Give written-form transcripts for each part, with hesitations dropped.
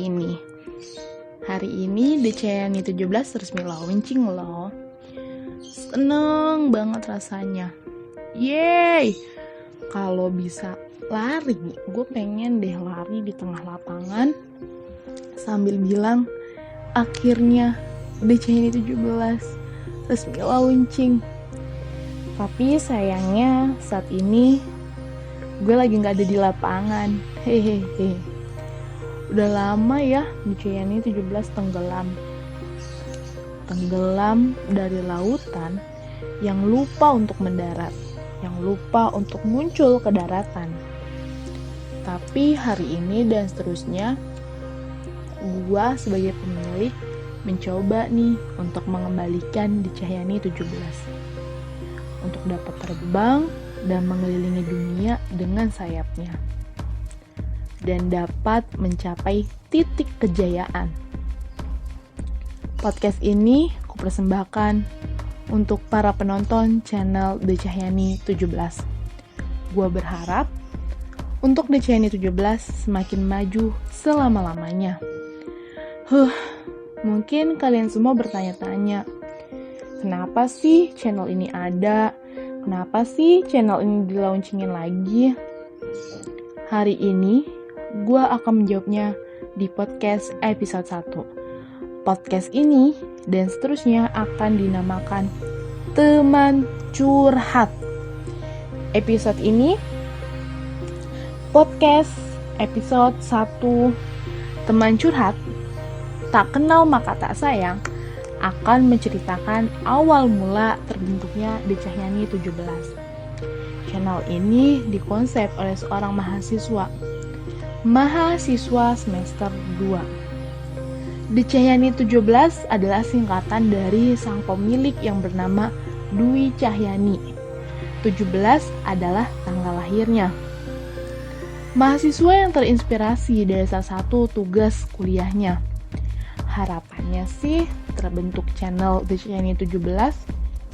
ini. Hari ini DCNI 17 resmi launching loh. Seneng banget rasanya. Yeay! Kalau bisa lari, gue pengen deh lari di tengah lapangan sambil bilang, akhirnya DCNI 17 resmi launching. Tapi sayangnya saat ini gue lagi gak ada di lapangan. Hehehe. Udah lama ya DCNI 17 tenggelam dari lautan yang lupa untuk mendarat, yang lupa untuk muncul ke daratan. Tapi hari ini dan seterusnya, gue sebagai pemilik mencoba nih untuk mengembalikan DCNI 17 untuk dapat terbang dan mengelilingi dunia dengan sayapnya dan dapat mencapai titik kejayaan. Podcast ini kupersembahkan untuk para penonton channel DCNI 17. Gua berharap untuk DCNI 17 semakin maju selama-lamanya. Mungkin kalian semua bertanya-tanya, kenapa sih channel ini ada? Kenapa sih channel ini di-launchingin lagi? Hari ini gue akan menjawabnya di podcast episode 1. Podcast ini dan seterusnya akan dinamakan Teman Curhat. Episode ini podcast episode 1 Teman Curhat, tak kenal maka tak sayang, akan menceritakan awal mula terbentuknya DCNI 17. Channel ini dikonsep oleh seorang mahasiswa semester 2. DCNI 17 adalah singkatan dari sang pemilik yang bernama Dwi Cahyani. 17 adalah tanggal lahirnya. Mahasiswa yang terinspirasi dari salah satu tugas kuliahnya. Harapannya sih terbentuk channel DCNI 17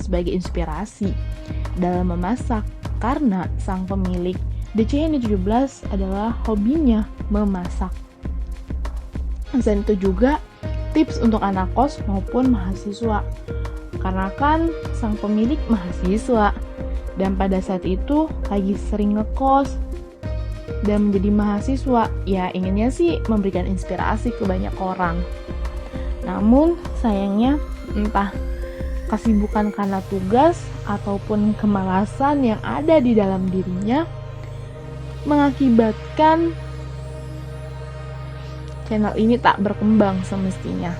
sebagai inspirasi dalam memasak, karena sang pemilik DCNI 17 adalah hobinya memasak. Selain itu juga tips untuk anak kos maupun mahasiswa, karena kan sang pemilik mahasiswa dan pada saat itu lagi sering ngekos dan menjadi mahasiswa, ya inginnya sih memberikan inspirasi ke banyak orang. Namun sayangnya entah kesibukan karena tugas ataupun kemalasan yang ada di dalam dirinya mengakibatkan channel ini tak berkembang semestinya.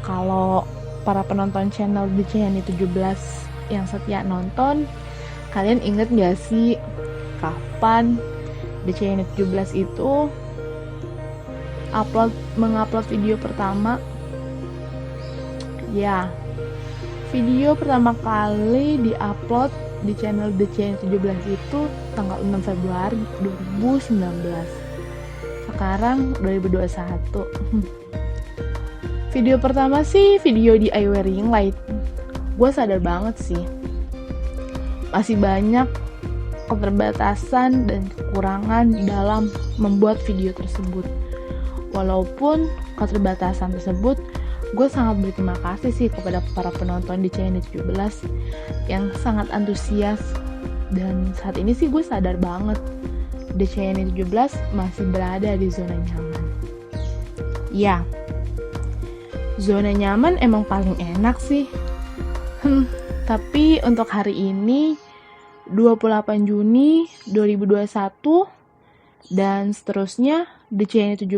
Kalau para penonton channel DCNI 17 yang setia nonton, kalian inget gak sih kapan DCNI 17 itu mengupload video pertama? Ya, video pertama kali diupload di channel DCNI 17 itu tanggal 6 Februari 2019. Sekarang 2021. Video pertama sih video di I Wearing Light. Gue sadar banget sih, masih banyak keterbatasan dan kekurangan dalam membuat video tersebut. Walaupun keterbatasan tersebut, gue sangat berterima kasih sih kepada para penonton di DCNI 17 yang sangat antusias. Dan saat ini sih gue sadar banget DCNI 17 masih berada di zona nyaman. Ya, zona nyaman emang paling enak sih. Tapi untuk hari ini 28 Juni 2021 dan seterusnya, DCNI 17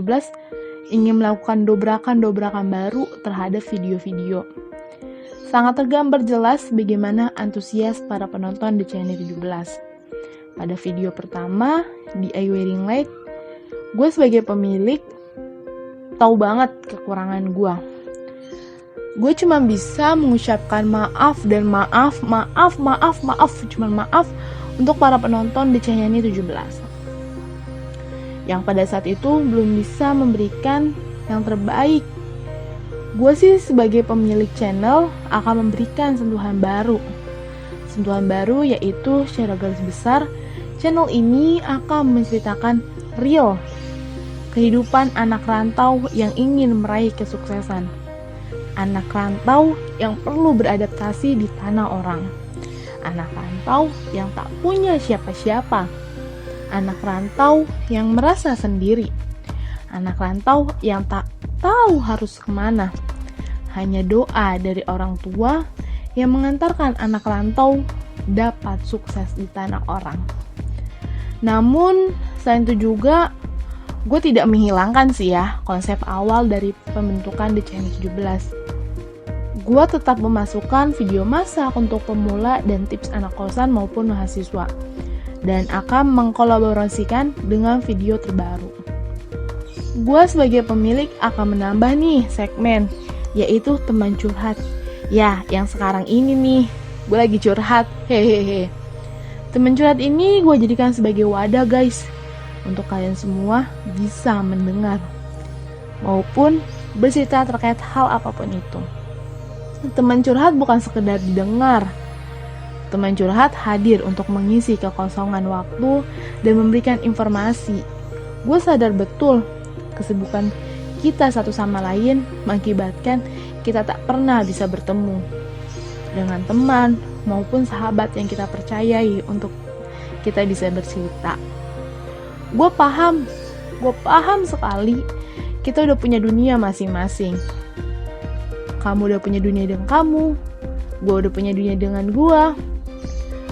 ingin melakukan dobrakan baru terhadap video-video. Sangat tergambar jelas bagaimana antusias para penonton DCNI 17. Pada video pertama di I Wearing Light, gue sebagai pemilik tahu banget kekurangan gue. Gue cuma bisa mengucapkan maaf dan maaf untuk para penonton DCNI 17. Yang pada saat itu belum bisa memberikan yang terbaik. Gue sih sebagai pemilik channel akan memberikan sentuhan baru. Sentuhan baru yaitu secara garis besar, channel ini akan menceritakan real kehidupan anak rantau yang ingin meraih kesuksesan. Anak rantau yang perlu beradaptasi di tanah orang. Anak rantau yang tak punya siapa-siapa. Anak rantau yang merasa sendiri. Anak rantau yang tak tahu harus kemana. Hanya doa dari orang tua yang mengantarkan anak rantau dapat sukses di tanah orang. Namun, selain itu juga, gue tidak menghilangkan sih ya konsep awal dari pembentukan DCN 17. Gue tetap memasukkan video masak untuk pemula dan tips anak kosan maupun mahasiswa. Dan akan mengkolaborasikan dengan video terbaru. Gue sebagai pemilik akan menambah nih segmen, yaitu teman curhat. Ya, yang sekarang ini nih, gue lagi curhat, hehehe. Teman curhat ini gue jadikan sebagai wadah guys, untuk kalian semua bisa mendengar, maupun bercerita terkait hal apapun itu. Teman curhat bukan sekedar didengar. Teman curhat hadir untuk mengisi kekosongan waktu dan memberikan informasi. Gue sadar betul, kesibukan kita satu sama lain mengakibatkan kita tak pernah bisa bertemu dengan teman maupun sahabat yang kita percayai untuk kita bisa bercerita. Gue paham sekali kita udah punya dunia masing-masing. Kamu udah punya dunia dengan kamu, gue udah punya dunia dengan gue.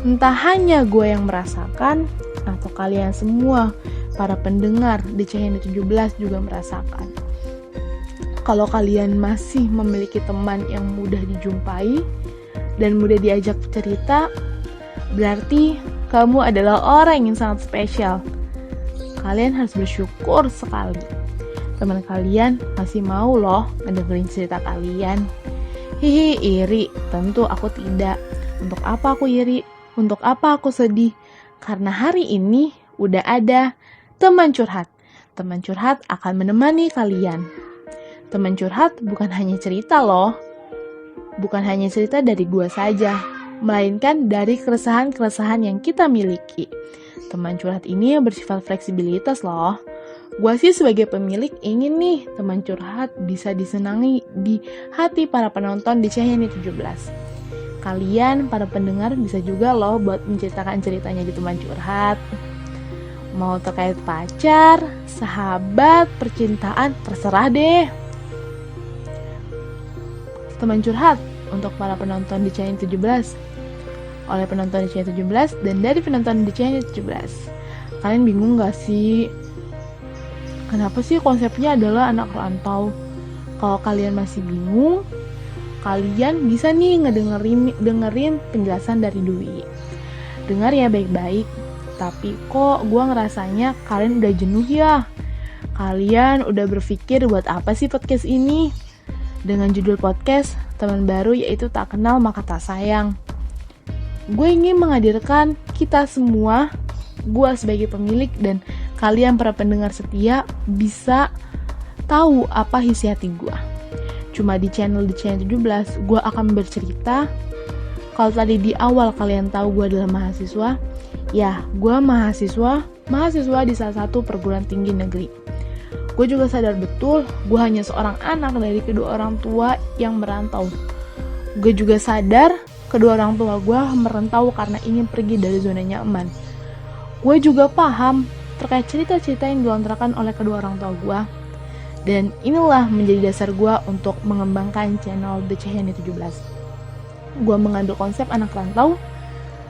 Entah hanya gue yang merasakan, atau kalian semua, para pendengar DCN 17 juga merasakan. Kalau kalian masih memiliki teman yang mudah dijumpai dan mudah diajak cerita, berarti kamu adalah orang yang sangat spesial. Kalian harus bersyukur sekali. Teman kalian masih mau loh ngedengerin cerita kalian. Hihi, iri. Tentu aku tidak. Untuk apa aku iri? Untuk apa aku sedih? Karena hari ini udah ada teman curhat. Teman curhat akan menemani kalian. Teman curhat bukan hanya cerita loh. Bukan hanya cerita dari gua saja, melainkan dari keresahan-keresahan yang kita miliki. Teman curhat ini bersifat fleksibilitas loh. Gua sih sebagai pemilik ingin nih teman curhat bisa disenangi di hati para penonton di DCN 17. Kalian para pendengar bisa juga loh buat menceritakan ceritanya di teman curhat. Mau terkait pacar, sahabat, percintaan, terserah deh. Teman curhat untuk para penonton di DCN 17, oleh penonton di DCN 17 dan dari penonton di DCN 17. Kalian bingung gak sih? Kenapa sih konsepnya adalah anak rantau? Kalau kalian masih bingung, kalian bisa nih dengerin penjelasan dari Dwi. Dengar ya baik-baik. Tapi kok gue ngerasanya kalian udah jenuh ya? Kalian udah berpikir buat apa sih podcast ini? Dengan judul podcast, teman baru yaitu tak kenal maka tak sayang. Gue ingin menghadirkan kita semua, gue sebagai pemilik dan kalian para pendengar setia bisa tahu apa isi hati gue. Cuma di channel 17, gue akan bercerita. Kalau tadi di awal kalian tahu gue adalah mahasiswa, ya gue mahasiswa di salah satu perguruan tinggi negeri. Gue juga sadar betul gue hanya seorang anak dari kedua orang tua yang merantau. Gue juga sadar kedua orang tua gue merantau karena ingin pergi dari zona nyaman. Gue juga paham terkait cerita-cerita yang dilontarkan oleh kedua orang tua gue. Dan inilah menjadi dasar gue untuk mengembangkan channel DCN 17. Gue mengambil konsep anak rantau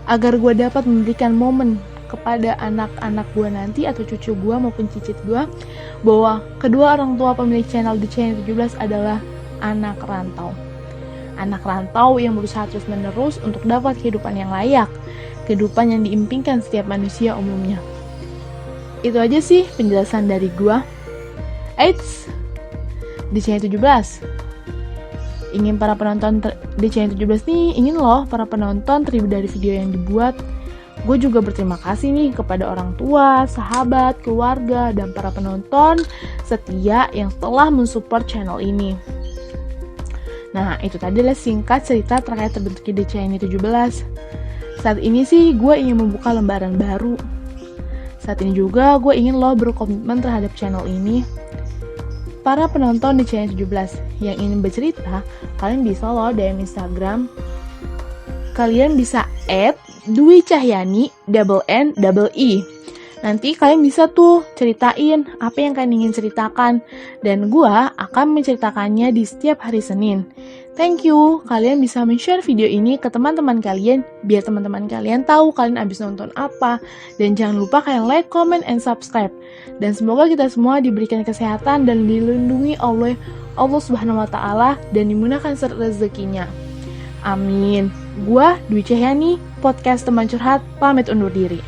agar gue dapat memberikan momen kepada anak-anak gue nanti atau cucu gue maupun cicit gue bahwa kedua orang tua pemilik channel DCN 17 adalah anak rantau. Anak rantau yang berusaha terus menerus untuk dapat kehidupan yang layak, kehidupan yang diimpikan setiap manusia umumnya. Itu aja sih penjelasan dari gue. Eits, DCN 17 ingin para penonton DCN 17 nih, ingin loh para penonton terhibur dari video yang dibuat. Gue juga berterima kasih nih kepada orang tua, sahabat, keluarga, dan para penonton setia yang telah mensupport channel ini. Nah, itu tadi adalah singkat cerita terkait terbentuknya DCN 17. Saat ini sih gue ingin membuka lembaran baru. Saat ini juga gue ingin lo berkomitmen terhadap channel ini. Para penonton di channel 17 yang ingin bercerita, kalian bisa lo DM Instagram. Kalian bisa @Dwi Cahyani _N_E. Nanti kalian bisa tuh ceritain apa yang kalian ingin ceritakan, dan gue akan menceritakannya di setiap hari Senin. Thank you, kalian bisa men-share video ini ke teman-teman kalian, biar teman-teman kalian tahu kalian abis nonton apa. Dan jangan lupa kalian like, comment, and subscribe. Dan semoga kita semua diberikan kesehatan dan dilindungi oleh Allah Subhanahu wa Ta'ala dan dimudahkan rezekinya. Amin. Gua Dwi Cahyani, podcast teman curhat, pamit undur diri.